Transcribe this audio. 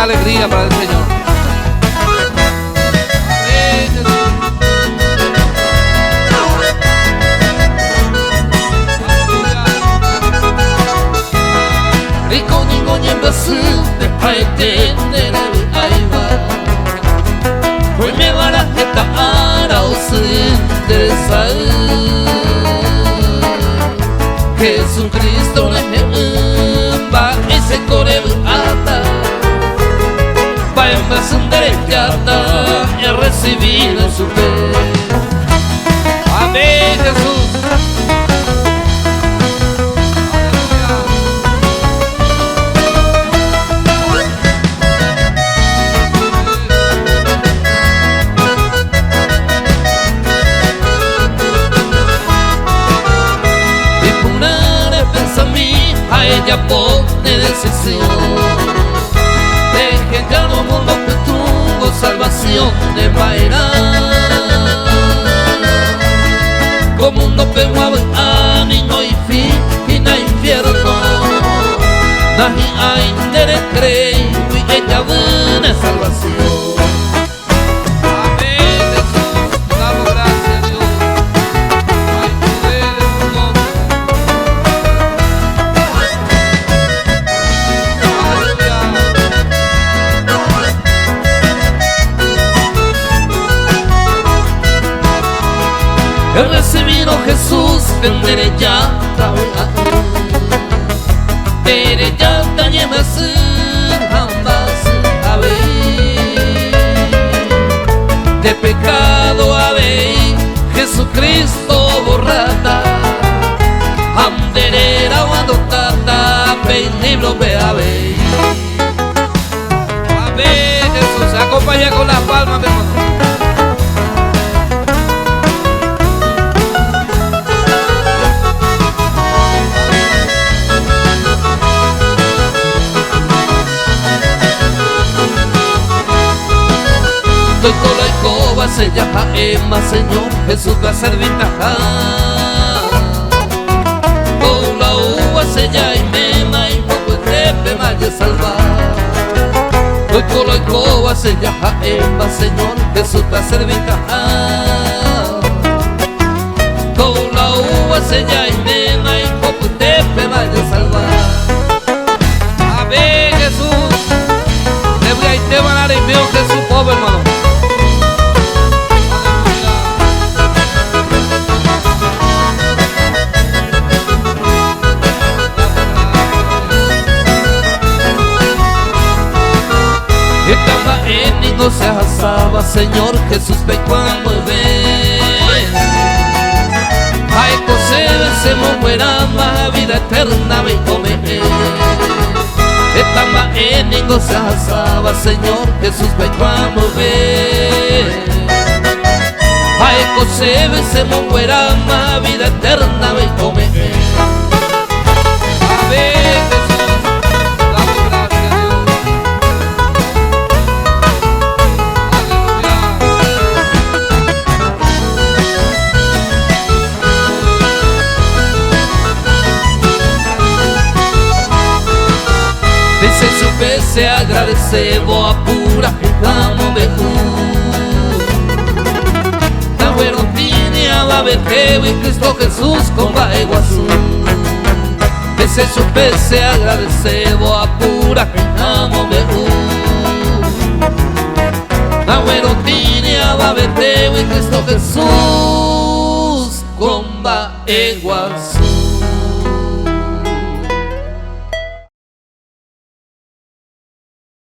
una alegría para el Señor. Rico niño en Brasil, de paete de la aiva. Hoy me va la jeta ara o se interesa. Jesucristo le va y se corre ata. Va en Brasil derechata y a recibir en su fe. Amén, Jesús. Ella pone decisión de que ya no mundo que tuvo salvación de bailar como un dopeguado ánimo y fin y na infierno nahi hay nere crey y ella viene salvación. He recibido Jesús en derechata, derechata y me jamás a ver de pecado a ver Jesucristo borrada anderera o adoptada libro ve a ver. Amén, Jesús. Se acompaña con las palmas, mi hermano. Estoy con la escoba, se llama Emma, Señor Jesús va a servir tajá. Con la uva se llama Emma y poco trepe vaya a salvar. Estoy con la escoba, se llama Emma, Señor Jesús va a servir tajá. Con la uva se llama Emma y poco trepe vaya a salvar. Amén, Jesús. Te voy a ir te van a dar el mío Jesús, pobre hermano. No se asaba, Señor Jesús, ve cuando ve. Ay, se muera más vida eterna, ve come. Esta mañana no se asaba, Señor Jesús, ve cuando ve. Ay, se muera más vida eterna, ve come. Amén, Jesús. Damos gracias a Dios. Se agradecemos a pura amo de la bueno tiene a la vete y Cristo Jesús con baego azul. Ese supe se agradecemos a pura amo de la bueno tiene a la vete y Cristo Jesús con baego azul.